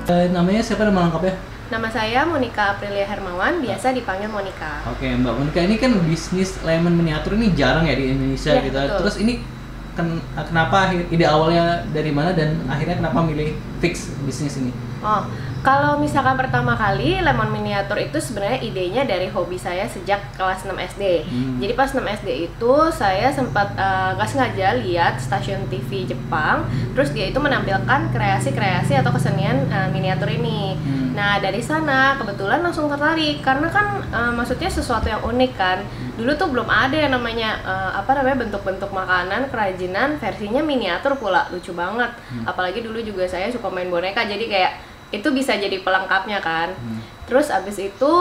Namanya siapa nama lengkapnya? Nama saya Monica Aprilia Hermawan, biasa dipanggil Monica. Oke, Mbak Monica, ini kan bisnis lemon miniatur ini jarang ya di Indonesia Ya, gitu. betul. Terus ini kenapa ide awalnya dari mana dan akhirnya kenapa milih fix bisnis ini? Oh, kalau misalkan pertama kali lemon miniatur itu sebenarnya idenya dari hobi saya sejak kelas 6 SD. Jadi pas 6 SD itu saya sempat gak sengaja lihat stasiun TV Jepang, terus dia itu menampilkan kreasi-kreasi atau kesenian miniatur ini. Nah dari sana kebetulan langsung tertarik karena kan maksudnya sesuatu yang unik kan. Dulu tuh belum ada yang namanya bentuk-bentuk makanan kerajinan versinya miniatur pula, lucu banget. Apalagi dulu juga saya suka main boneka, jadi kayak itu bisa jadi pelengkapnya kan. Terus abis itu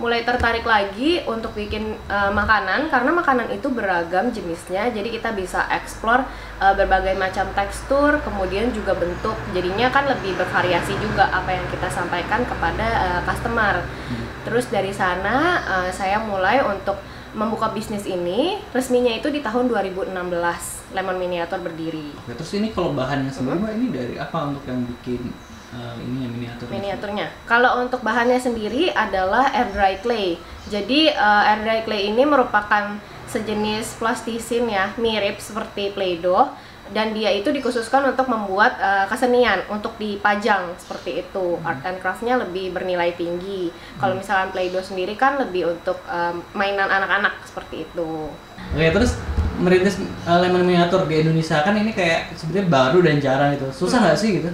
mulai tertarik lagi untuk bikin makanan karena makanan itu beragam jenisnya, jadi kita bisa explore berbagai macam tekstur, kemudian juga bentuk, jadinya kan lebih bervariasi juga apa yang kita sampaikan kepada customer. Terus dari sana saya mulai untuk membuka bisnis ini, resminya itu di tahun 2016 Lemon Miniatur berdiri. Oke, terus ini kalau bahannya sendiri Mbak, ini dari apa untuk yang bikin ini yang miniaturnya? Kalau untuk bahannya sendiri adalah air dry clay. Jadi air dry clay ini merupakan sejenis plastisin ya, mirip seperti Play-Doh, dan dia itu dikhususkan untuk membuat kesenian, untuk dipajang seperti itu. Art and craft-nya lebih bernilai tinggi. Kalau misalkan Play-Doh sendiri kan lebih untuk mainan anak-anak seperti itu. Oke, terus merintis lemon miniatur di Indonesia kan ini kayak sebenarnya baru dan jarang itu. Susah nggak sih gitu?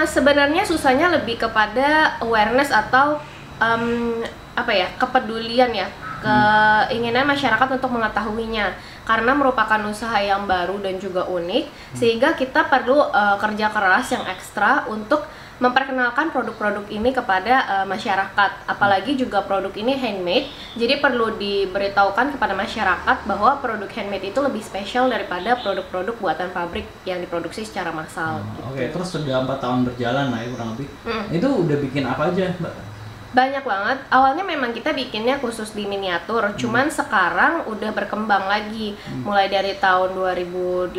Sebenarnya susahnya lebih kepada awareness atau kepedulian ya, keinginan masyarakat untuk mengetahuinya, karena merupakan usaha yang baru dan juga unik, sehingga kita perlu kerja keras yang ekstra untuk memperkenalkan produk-produk ini kepada masyarakat. Apalagi juga produk ini handmade, jadi perlu diberitahukan kepada masyarakat bahwa produk handmade itu lebih spesial daripada produk-produk buatan pabrik yang diproduksi secara massal. Oke, terus sudah 4 tahun berjalan lah ya kurang lebih. Itu udah bikin apa aja, Mbak? Banyak banget. Awalnya memang kita bikinnya khusus di miniatur, cuman sekarang udah berkembang lagi. Mulai dari tahun 2018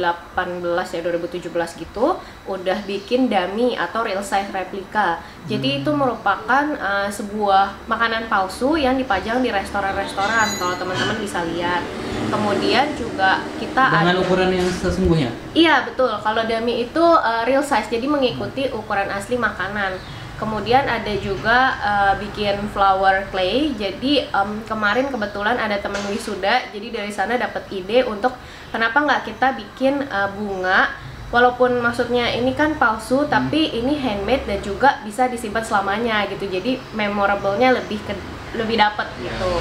ya, 2017 gitu, udah bikin dummy atau real size replika. Jadi itu merupakan sebuah makanan palsu yang dipajang di restoran-restoran, kalau teman-teman bisa lihat. Kemudian juga kita dengan ukuran yang sesungguhnya? Iya, betul. Kalau dummy itu real size, jadi mengikuti ukuran asli makanan. Kemudian ada juga bikin flower clay. Jadi kemarin kebetulan ada teman wisuda, jadi dari sana dapat ide untuk kenapa nggak kita bikin bunga, walaupun maksudnya ini kan palsu, tapi ini handmade dan juga bisa disimpan selamanya gitu. Jadi memorable-nya lebih dapat gitu.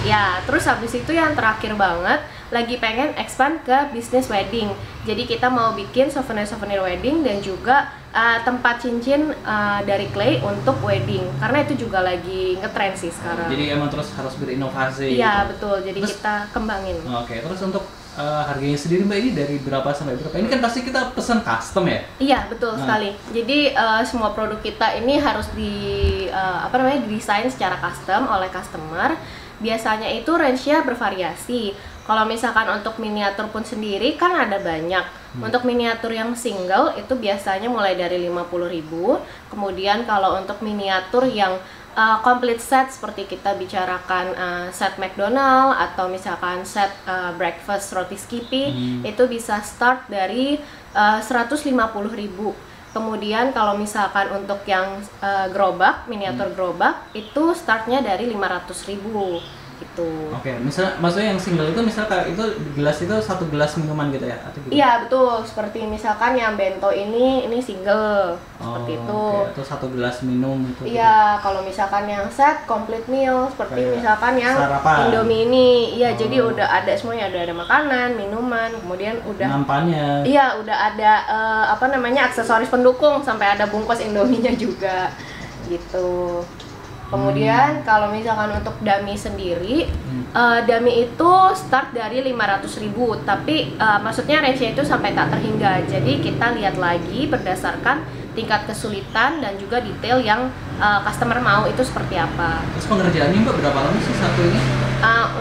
Ya, terus habis itu yang terakhir banget, lagi pengen expand ke bisnis wedding. Jadi kita mau bikin souvenir wedding dan juga tempat cincin dari clay untuk wedding, karena itu juga lagi ngetrend sih sekarang. Jadi emang terus harus berinovasi. Iya, gitu. betul. Jadi terus, kita kembangin. Oke, terus untuk harganya sendiri Mbak, ini dari berapa sampai berapa? Ini kan pasti kita pesan custom ya? Iya, betul sekali. Jadi semua produk kita ini harus didesain secara custom oleh customer. Biasanya itu range-nya bervariasi. Kalau misalkan untuk miniatur pun sendiri kan ada banyak. Untuk miniatur yang single itu biasanya mulai dari 50.000. Kemudian kalau untuk miniatur yang complete set seperti kita bicarakan set McDonald atau misalkan set breakfast roti Skippy, itu bisa start dari 150.000. Kemudian kalau misalkan untuk yang gerobak, miniatur gerobak, itu startnya dari 500.000 gitu. Oke, maksudnya yang single itu misalnya itu gelas itu satu gelas minuman gitu ya? Atau gitu? Iya, betul. Seperti misalkan yang bento ini single, seperti itu. Okay. Atau satu gelas minum itu? Iya, kalau misalkan yang set complete meal, seperti kayak misalkan yang sarapan. Indomie ini, iya jadi udah ada semuanya, udah ada makanan, minuman, kemudian udah nampannya. Iya, udah ada aksesoris pendukung, sampai ada bungkus Indominya juga, gitu. Kemudian kalau misalkan untuk dummy sendiri, dummy itu start dari 500.000, tapi maksudnya range-nya itu sampai tak terhingga. Jadi kita lihat lagi berdasarkan tingkat kesulitan dan juga detail yang customer mau itu seperti apa. Terus pengerjaannya Mbak berapa lama sih satu ini?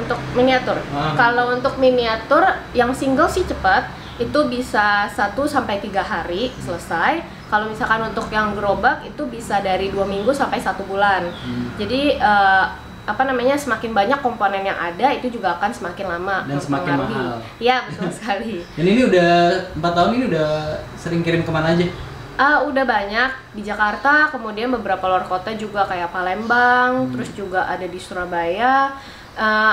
Untuk miniatur, kalau untuk miniatur yang single sih cepat. itu bisa 1 sampai 3 hari selesai. Kalau misalkan untuk yang gerobak itu bisa dari 2 minggu sampai 1 bulan. Jadi semakin banyak komponen yang ada itu juga akan semakin lama dan semakin mahal. Iya, betul sekali. Dan ini udah 4 tahun ini udah sering kirim kemana aja? Udah banyak di Jakarta, kemudian beberapa luar kota juga kayak Palembang, terus juga ada di Surabaya,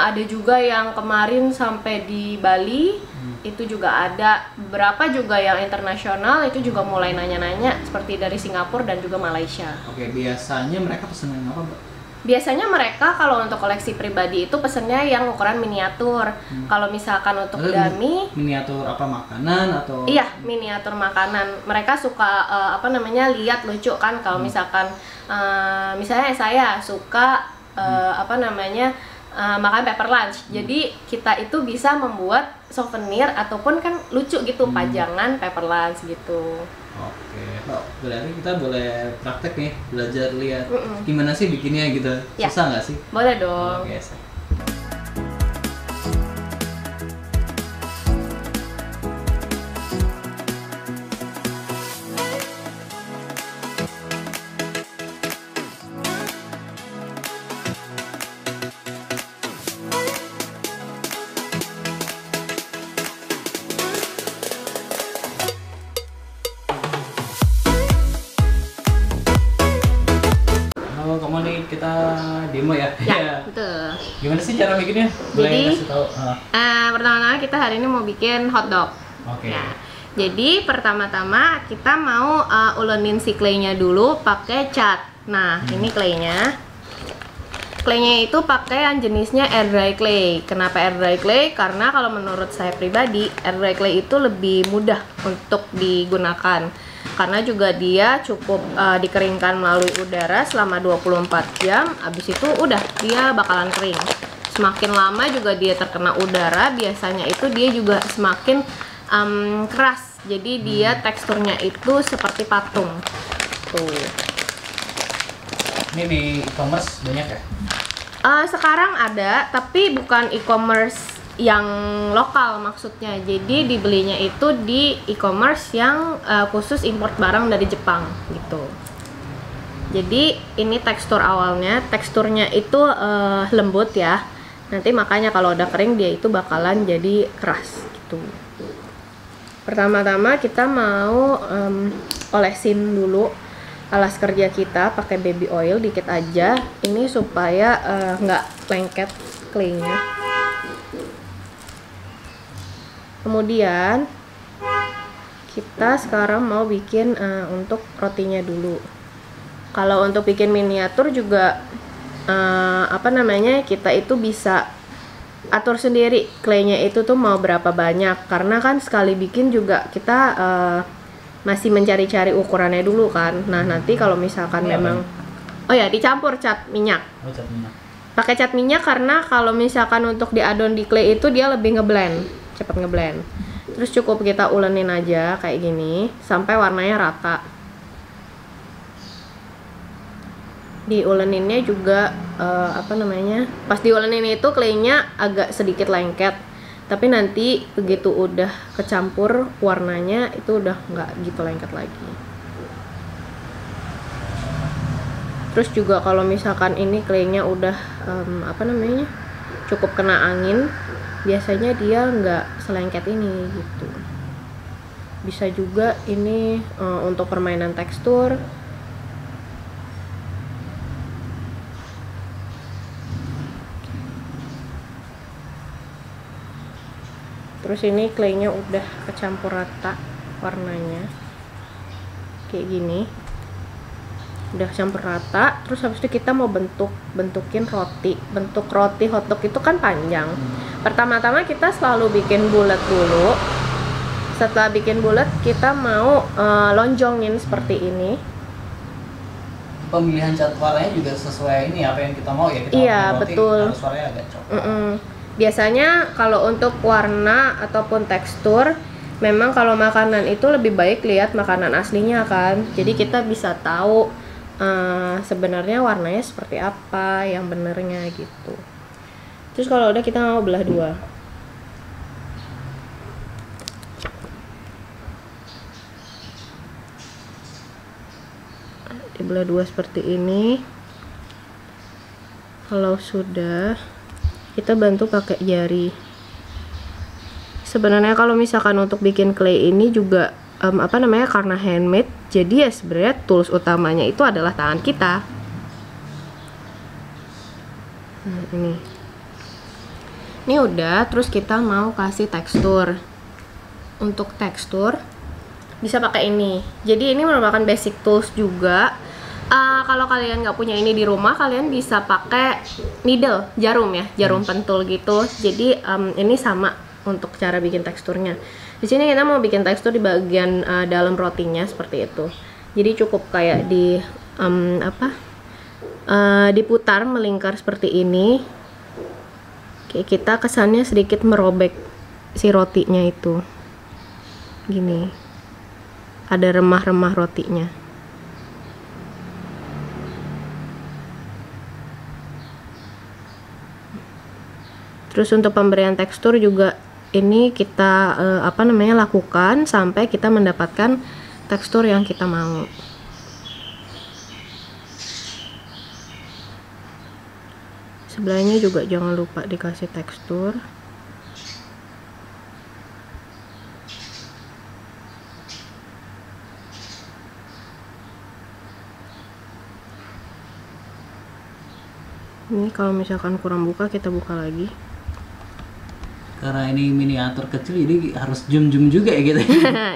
ada juga yang kemarin sampai di Bali, itu juga ada. Beberapa juga yang internasional itu juga mulai nanya-nanya seperti dari Singapura dan juga Malaysia. Oke, biasanya mereka pesen apa, Mbak? Biasanya mereka kalau untuk koleksi pribadi itu pesennya yang ukuran miniatur. Kalau misalkan untuk dummy, miniatur apa, makanan atau? Iya, miniatur makanan. Mereka suka lihat lucu kan. Kalau misalkan misalnya saya suka makan paper lunch. Jadi kita itu bisa membuat souvenir ataupun kan lucu gitu, pajangan paper lunch gitu. Oke, berarti kita boleh praktek nih, belajar lihat gimana sih bikinnya gitu. Susah nggak sih? Boleh dong. Oke. Kamu nih kita demo ya? Ya, betul. Gimana sih cara bikinnya? Boleh kasih tahu? Pertama-tama kita hari ini mau bikin hotdog. Oke. Ya. Jadi pertama-tama kita mau ulenin si claynya dulu pakai cat. Nah, ini claynya. Claynya itu pakai yang jenisnya air dry clay. Kenapa air dry clay? Karena kalau menurut saya pribadi, air dry clay itu lebih mudah untuk digunakan. Karena juga dia cukup dikeringkan melalui udara selama 24 jam, habis itu udah dia bakalan kering. Semakin lama juga dia terkena udara, biasanya itu dia juga semakin keras. Jadi dia teksturnya itu seperti patung. Tuh. Ini di e-commerce banyak ya? Sekarang ada, tapi bukan e-commerce yang lokal maksudnya. Jadi dibelinya itu di e-commerce yang khusus import barang dari Jepang gitu. Jadi ini tekstur awalnya, teksturnya itu lembut ya. Nanti makanya kalau udah kering dia itu bakalan jadi keras gitu. Pertama-tama kita mau olesin dulu alas kerja kita pakai baby oil dikit aja. Ini supaya nggak lengket claynya. Kemudian kita sekarang mau bikin untuk rotinya dulu. Kalau untuk bikin miniatur juga kita itu bisa atur sendiri claynya itu tuh mau berapa banyak, karena kan sekali bikin juga kita masih mencari-cari ukurannya dulu kan. Nah nanti kalau misalkan memang dicampur cat minyak. Cat minyak. Pakai cat minyak karena kalau misalkan untuk diadon di clay itu dia lebih ngeblend, cepat ngeblend. Terus cukup kita ulenin aja kayak gini sampai warnanya rata. Diuleninnya juga pas diulenin itu claynya agak sedikit lengket, tapi nanti begitu udah kecampur warnanya itu udah nggak gitu lengket lagi. Terus juga kalau misalkan ini claynya udah cukup kena angin, biasanya dia nggak selengket ini gitu. Bisa juga ini untuk permainan tekstur. Terus ini claynya udah kecampur rata warnanya kayak gini, udah campur rata. Terus habis itu kita mau bentukin roti. Bentuk roti hotdog itu kan panjang. Pertama-tama kita selalu bikin bulat dulu. Setelah bikin bulat kita mau lonjongin seperti ini. Pemilihan cat warnanya juga sesuai ini apa yang kita mau ya. Iya betul. Harus warnanya agak coklat. Biasanya kalau untuk warna ataupun tekstur, memang kalau makanan itu lebih baik lihat makanan aslinya kan. Jadi kita bisa tahu sebenarnya warnanya seperti apa yang benernya gitu. Terus kalau udah kita mau belah dua. dibelah dua seperti ini. Kalau sudah, kita bantu pakai jari. Sebenarnya kalau misalkan untuk bikin clay ini juga karena handmade, jadi ya sebenarnya tools utamanya itu adalah tangan kita. Nah, ini udah, terus kita mau kasih tekstur. Untuk tekstur bisa pakai ini. Jadi ini merupakan basic tools juga. Kalau kalian nggak punya ini di rumah, kalian bisa pakai needle, jarum ya, jarum pentul gitu. Jadi ini sama untuk cara bikin teksturnya. Di sini kita mau bikin tekstur di bagian dalam rotinya seperti itu. Jadi cukup kayak diputar melingkar seperti ini. Kayak kita kesannya sedikit merobek si rotinya itu. Gini. Ada remah-remah rotinya. Terus untuk pemberian tekstur juga ini kita lakukan sampai kita mendapatkan tekstur yang kita mau. Sebelahnya juga jangan lupa dikasih tekstur. Ini kalau misalkan kurang buka, kita buka lagi. Karena ini miniatur kecil, jadi harus zoom juga ya gitu.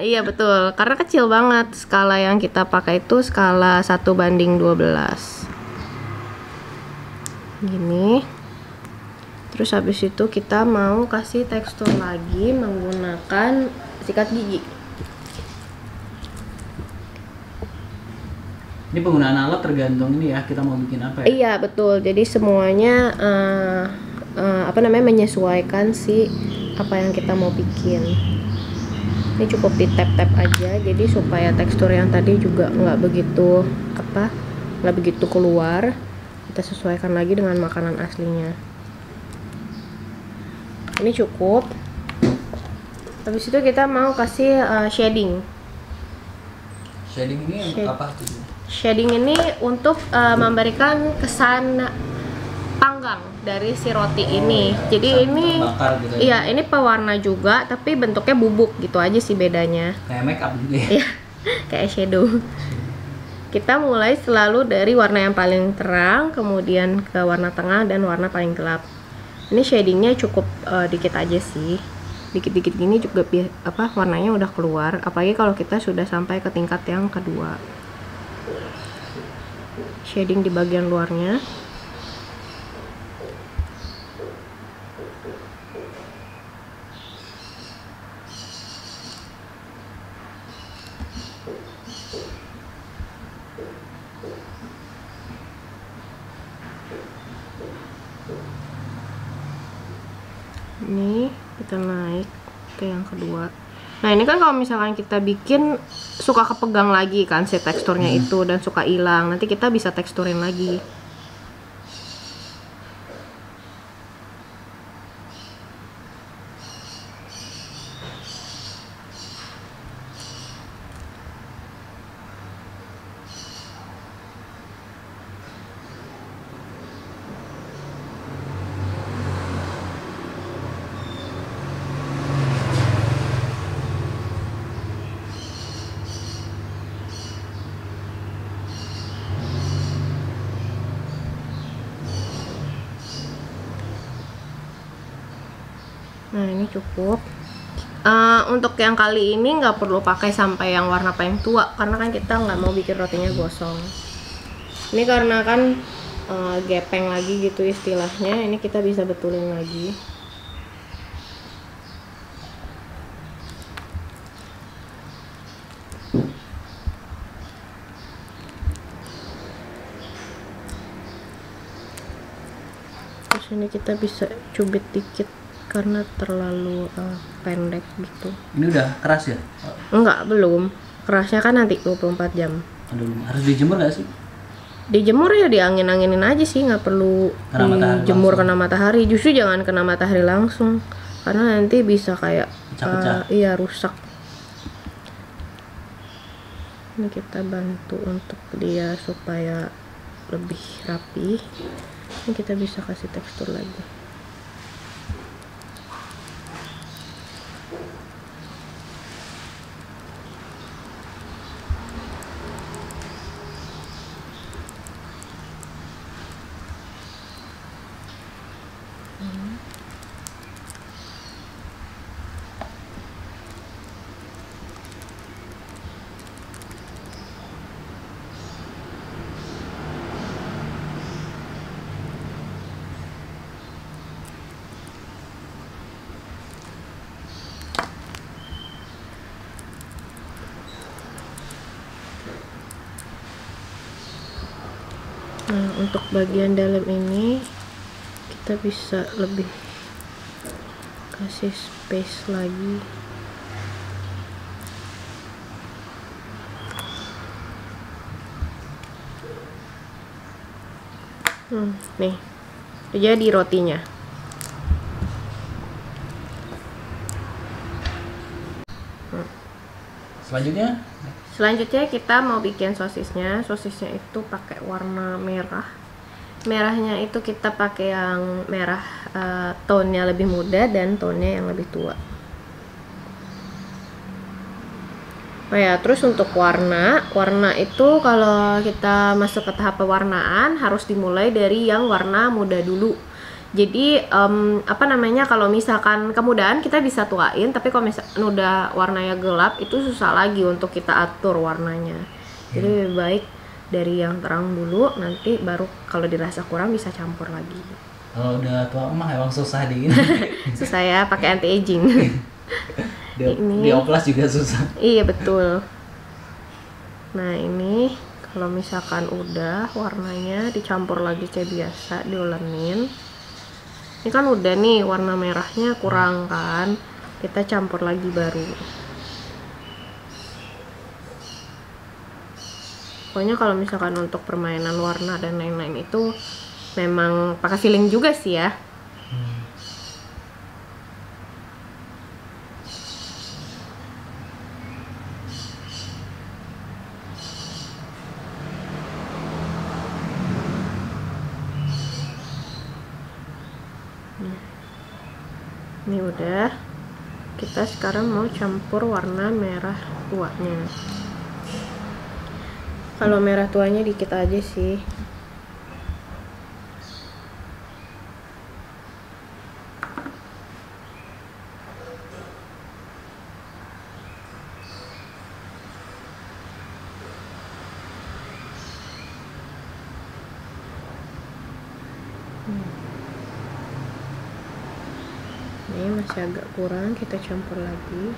Iya betul, karena kecil banget. Skala yang kita pakai itu skala 1:12. Gini. Terus habis itu kita mau kasih tekstur lagi menggunakan sikat gigi. Ini penggunaan alat tergantung ini ya, kita mau bikin apa ya? Iya betul, jadi semuanya menyesuaikan si apa yang kita mau bikin. Ini cukup di tap-tap aja, jadi supaya tekstur yang tadi juga nggak begitu keluar. Kita sesuaikan lagi dengan makanan aslinya. Ini cukup. Habis itu kita mau kasih shading. Shading ini apa tuh? Shading ini untuk memberikan kesan panggang dari si roti ini. Jadi ini gitu ya? Iya, ini pewarna juga tapi bentuknya bubuk gitu aja sih bedanya. Kayak make up gitu ya? Iya, kayak shadow. Kita mulai selalu dari warna yang paling terang, kemudian ke warna tengah dan warna paling gelap. Ini shadingnya cukup dikit aja sih. Dikit-dikit gini juga warnanya udah keluar, apalagi kalau kita sudah sampai ke tingkat yang kedua. Shading di bagian luarnya. Ini kita naik ke yang kedua. Nah ini kan kalau misalkan kita bikin suka kepegang lagi kan si teksturnya itu dan suka hilang, nanti kita bisa teksturin lagi. Nah ini cukup. Untuk yang kali ini nggak perlu pakai sampai yang warna paling tua karena kan kita nggak mau bikin rotinya gosong. Ini karena kan gepeng lagi gitu istilahnya, ini kita bisa betulin lagi. Terus ini kita bisa cubit dikit karena terlalu pendek gitu. Ini udah keras ya? Enggak, belum. Kerasnya kan nanti 24 jam. Aduh, harus dijemur nggak sih? Dijemur ya, diangin-anginin aja sih, nggak perlu dijemur kena matahari. Justru jangan kena matahari langsung, karena nanti bisa kayak pecah-pecah. iya rusak. Ini kita bantu untuk dia supaya lebih rapi. Ini kita bisa kasih tekstur lagi. Nah, untuk bagian dalam ini kita bisa lebih kasih space lagi. Nih, udah jadi rotinya. Selanjutnya kita mau bikin sosisnya. Sosisnya itu pakai warna merah. Merahnya itu kita pakai yang merah tone-nya lebih muda dan tone-nya yang lebih tua. Oh ya, terus untuk warna itu kalau kita masuk ke tahap pewarnaan harus dimulai dari yang warna muda dulu. Jadi kalau misalkan kemudahan kita bisa tuain, tapi kalau misalkan udah warnanya gelap itu susah lagi untuk kita atur warnanya. Jadi lebih baik dari yang terang dulu, nanti baru kalau dirasa kurang bisa campur lagi. Kalau udah tua emang emang susah di ini. Susah ya, pakai anti aging. Di oplas juga susah. Iya betul. Nah ini kalau misalkan udah warnanya dicampur lagi kayak biasa, diolenin. Ini kan udah nih warna merahnya kurang kan, kita campur lagi baru. Pokoknya kalau misalkan untuk permainan warna dan lain-lain itu memang pakai feeling juga sih ya. Ini udah, kita sekarang mau campur warna merah tuanya. Kalau merah tuanya dikit aja sih. Ini masih agak kurang, kita campur lagi.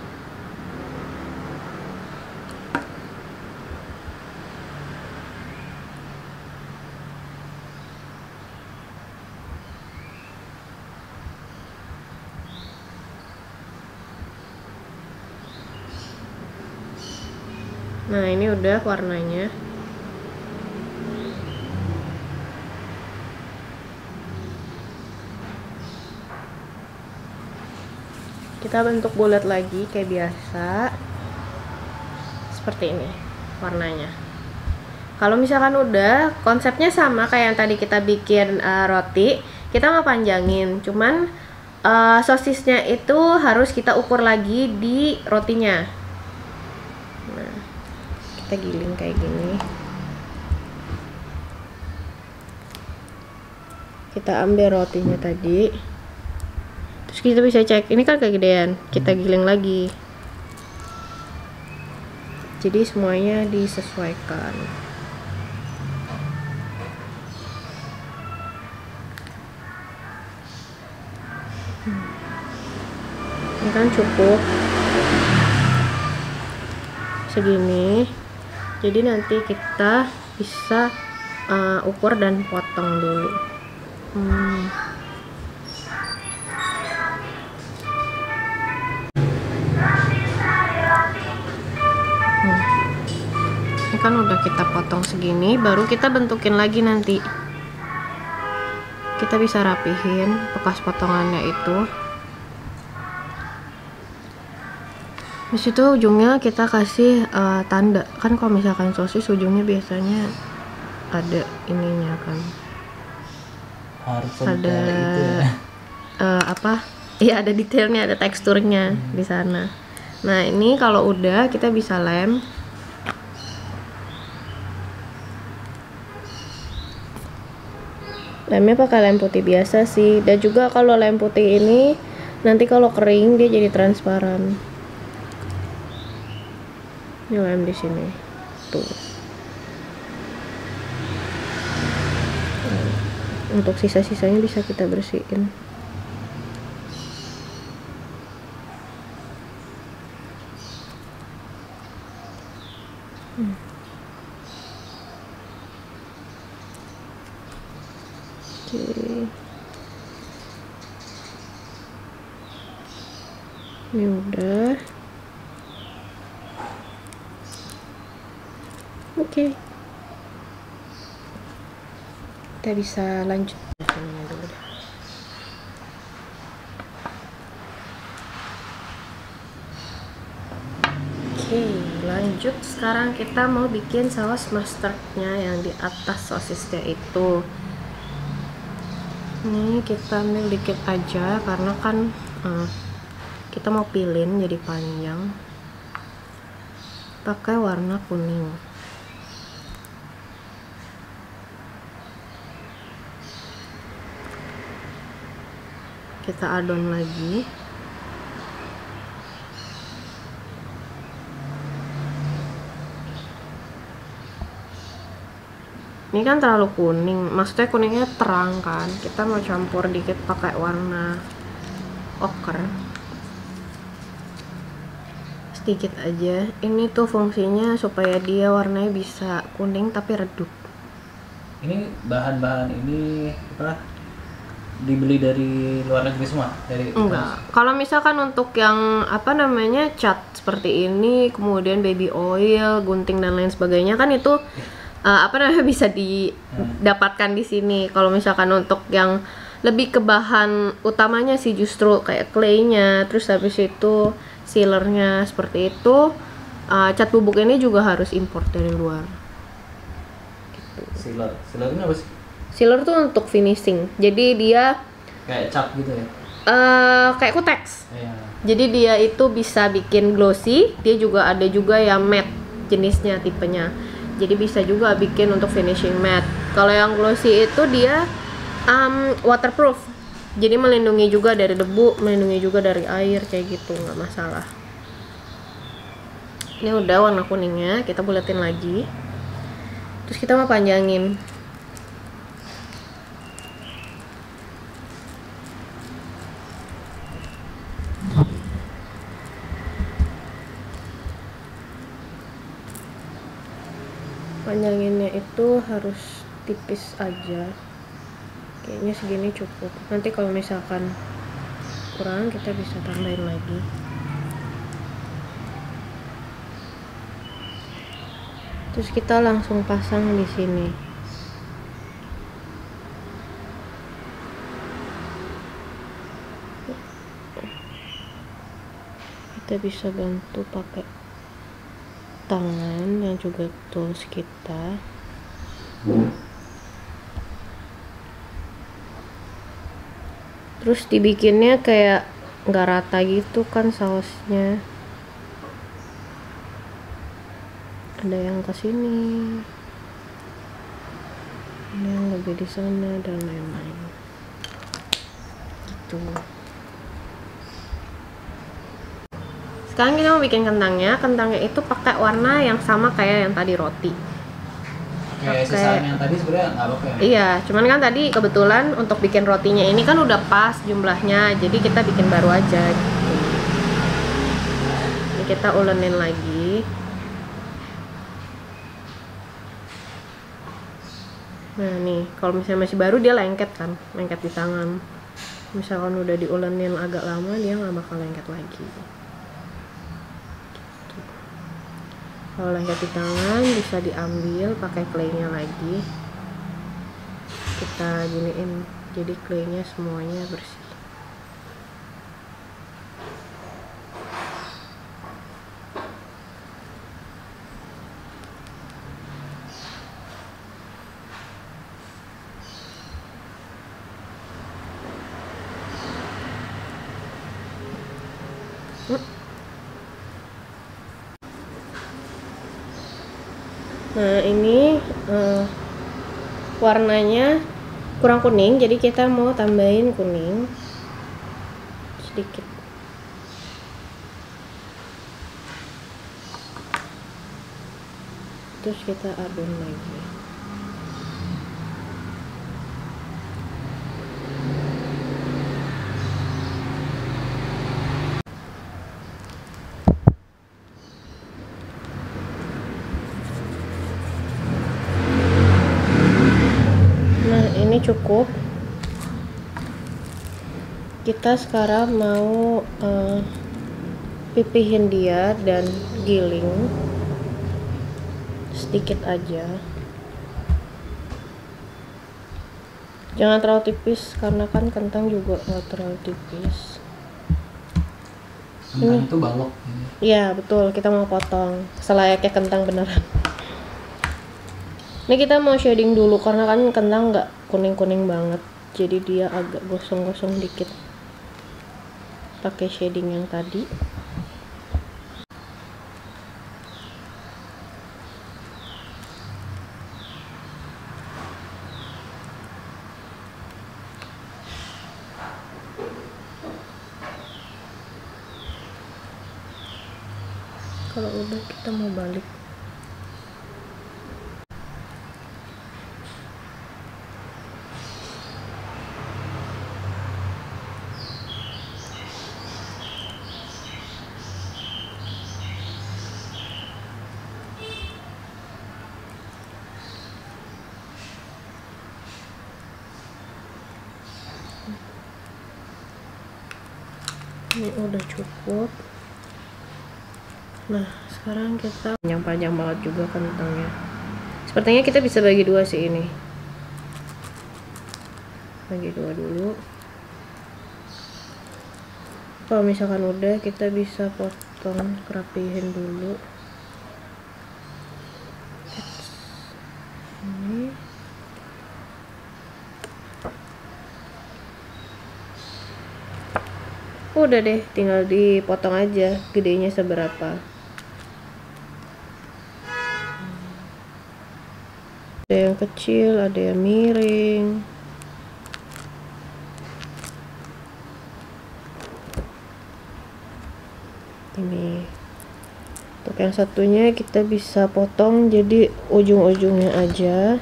Nah ini udah warnanya. Kita bentuk bulat lagi kayak biasa, seperti ini warnanya. Kalau misalkan udah konsepnya sama kayak yang tadi kita bikin roti, kita nggak panjangin, cuman sosisnya itu harus kita ukur lagi di rotinya. Nah, kita giling kayak gini. Kita ambil rotinya tadi. Terus kita bisa cek, ini kan kegedean, kita giling lagi. Jadi semuanya disesuaikan. Ini kan cukup segini. Jadi nanti kita bisa ukur dan potong dulu. Ini kan udah kita potong segini, baru kita bentukin lagi nanti. Kita bisa rapihin bekas potongannya itu. Di situ ujungnya kita kasih tanda. Kan kalau misalkan sosis ujungnya biasanya ada ininya kan. Harus Ada itu ya. apa? Iya, ada detailnya, ada teksturnya di sana. Nah, ini kalau udah kita bisa lem. Lemnya pakai lem putih biasa sih. Dan juga kalau lem putih ini nanti kalau kering dia jadi transparan. Ini lem di sini. Tuh. Untuk sisa-sisanya bisa kita bersihin. Oke. Ini udah. Oke. Kita bisa lanjut. Dulu deh. Oke, lanjut. Sekarang kita mau bikin saus mustardnya yang di atas sosisnya itu. Ini kita ambil dikit aja karena kan kita mau pilin jadi panjang. Pakai warna kuning. Kita adon lagi. Ini kan terlalu kuning, maksudnya kuningnya terang kan. Kita mau campur dikit pakai warna ochre. Sedikit aja. Ini tuh fungsinya supaya dia warnanya bisa kuning tapi redup. Ini bahan-bahan ini apa? Dibeli dari luar negeri semua? Dari Enggak. Kalau misalkan untuk yang apa namanya cat seperti ini, kemudian baby oil, gunting dan lain sebagainya kan itu apa namanya bisa didapatkan di sini. Kalau misalkan untuk yang lebih ke bahan utamanya sih justru kayak claynya, terus habis itu sealernya seperti itu. Cat bubuk ini juga harus import dari luar. Gitu. Sealernya apa sih? Sealer tuh untuk finishing. Jadi dia Kayak cat gitu ya? kayak kutex. Iya. Jadi dia itu bisa bikin glossy, dia juga ada juga yang matte jenisnya tipenya. Jadi bisa juga bikin untuk finishing matte. Kalau yang glossy itu dia waterproof. Jadi melindungi juga dari debu, melindungi juga dari air kayak gitu, nggak masalah. Ini udah warna kuningnya, kita buletin lagi. Terus kita mau panjangin. Panjanginnya itu harus tipis aja, kayaknya segini cukup. Nanti kalau misalkan kurang kita bisa tambahin lagi. Terus kita langsung pasang di sini. Kita bisa bantu pakai tangan yang juga tools kita. Terus dibikinnya kayak nggak rata gitu kan sausnya. Ada yang ke sini, ada yang lebih di sana dan lain-lain. Gitu. Sekarang kita mau bikin kentangnya. Kentangnya itu pakai warna yang sama kayak yang tadi roti. Kayak sisaan yang tadi sebenarnya nggak apa-apa ya? Iya, cuman kan tadi kebetulan untuk bikin rotinya ini kan udah pas jumlahnya, jadi kita bikin baru aja gitu. Ini kita ulenin lagi. Nah nih, kalau misalnya masih baru dia lengket kan, lengket di tangan. Misalkan udah diulenin agak lama dia nggak bakal lengket lagi. Kalau lengket di tangan bisa diambil pakai claynya lagi. Kita giniin jadi claynya semuanya bersih. Nah ini warnanya kurang kuning, jadi kita mau tambahin kuning sedikit. Terus kita adun lagi. Nah ini cukup. Kita sekarang mau pipihin dia dan giling sedikit aja, jangan terlalu tipis karena kan kentang juga nggak terlalu tipis. Kentang itu balok. Iya betul, kita mau potong selayaknya kentang beneran. Ini kita mau shading dulu karena kan kentang nggak kuning-kuning banget, jadi dia agak gosong-gosong dikit. Pakai shading yang tadi. Kalau udah kita mau balik. Ini udah cukup. Nah sekarang kita panjang-panjang banget juga kentangnya. Sepertinya kita bisa bagi dua sih ini. Bagi dua dulu. Kalau misalkan udah, kita bisa potong, rapihin dulu. Ini. Udah deh, tinggal dipotong aja gedenya seberapa. Ada yang kecil, ada yang miring. Ini untuk yang satunya kita bisa potong jadi ujung-ujungnya aja,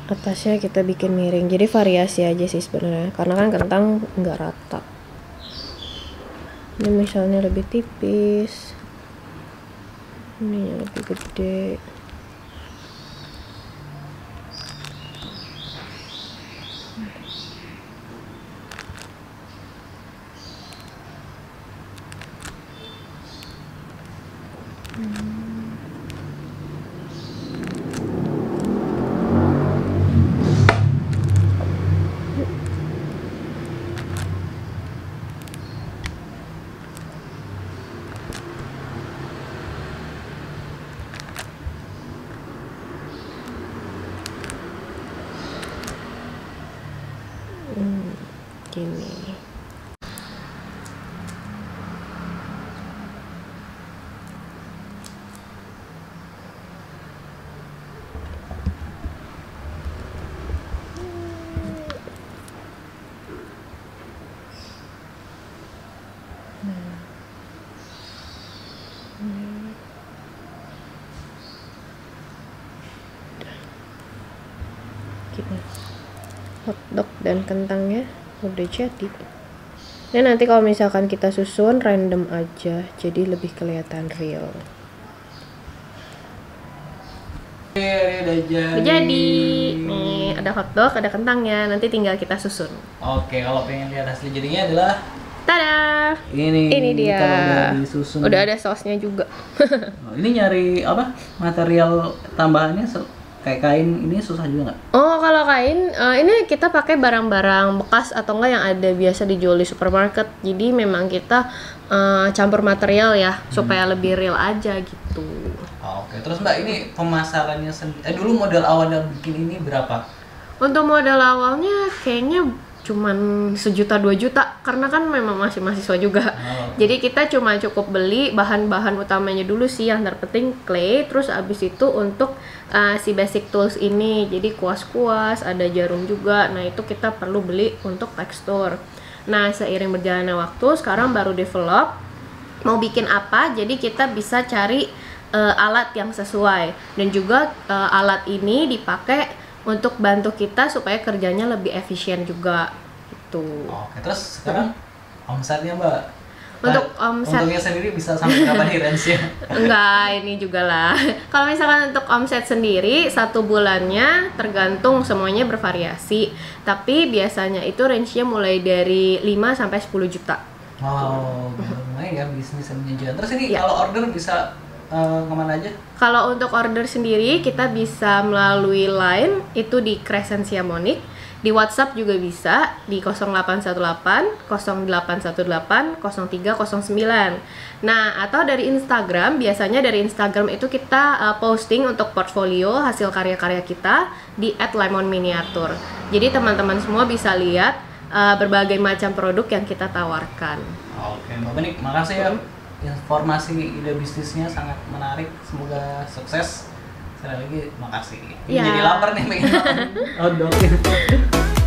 atasnya kita bikin miring, jadi variasi aja sih sebenarnya karena kan kentang nggak rata. Ini misalnya lebih tipis, ini yang lebih gede. Gini. Gini. Hotdog dan kentangnya udah jadi. Ini nanti kalau misalkan kita susun random aja, jadi lebih kelihatan real. Udah jadi. Jadi nih ada hotdog, ada kentangnya. Nanti tinggal kita susun. Oke, kalau pengen lihat hasil jadinya adalah Tada! Ini dia. Kalau udah disusun. Udah ada sausnya juga. Oh, ini nyari apa? Material tambahannya kayak kain ini susah juga nggak? Oh, kalau kain ini kita pakai barang-barang bekas atau enggak yang ada biasa dijual di supermarket. Jadi memang kita campur material ya supaya lebih real aja gitu. Oke, terus Mbak ini pemasarannya dulu modal awalnya bikin ini berapa? Untuk modal awalnya kayaknya cuman 1 juta 2 juta karena kan memang masih mahasiswa juga. Jadi kita cuma cukup beli bahan-bahan utamanya dulu sih, yang terpenting clay, terus abis itu untuk si basic tools ini, jadi kuas-kuas, ada jarum juga. Nah itu kita perlu beli untuk tekstur. Nah seiring berjalannya waktu, sekarang baru develop mau bikin apa, jadi kita bisa cari alat yang sesuai, dan juga alat ini dipakai untuk bantu kita supaya kerjanya lebih efisien juga gitu. Oke, terus sekarang omsetnya Mbak? Untuk omset, untungnya sendiri bisa sampai berapa nih range-nya? enggak, ini juga lah. Kalau misalkan untuk omset sendiri, 1 bulannya tergantung, semuanya bervariasi. Tapi biasanya itu range-nya mulai dari 5 sampai 10 juta. Wow, lumayan ya bisnis yang menjanjikan. Terus ini kalau order bisa kemana aja? Kalau untuk order sendiri, kita bisa melalui line, itu di Crescentia Monique. Di WhatsApp juga bisa di 0818 0818 0309. Nah, atau dari Instagram, biasanya dari Instagram itu kita posting untuk portfolio hasil karya-karya kita di @lemonminiatur. Jadi teman-teman semua bisa lihat berbagai macam produk yang kita tawarkan. Oke, Mbak Benik, makasih ya. Informasi ide bisnisnya sangat menarik. Semoga sukses. Sekali lagi makasih. Ini Ya. jadi lapar nih pengen makan. Oh,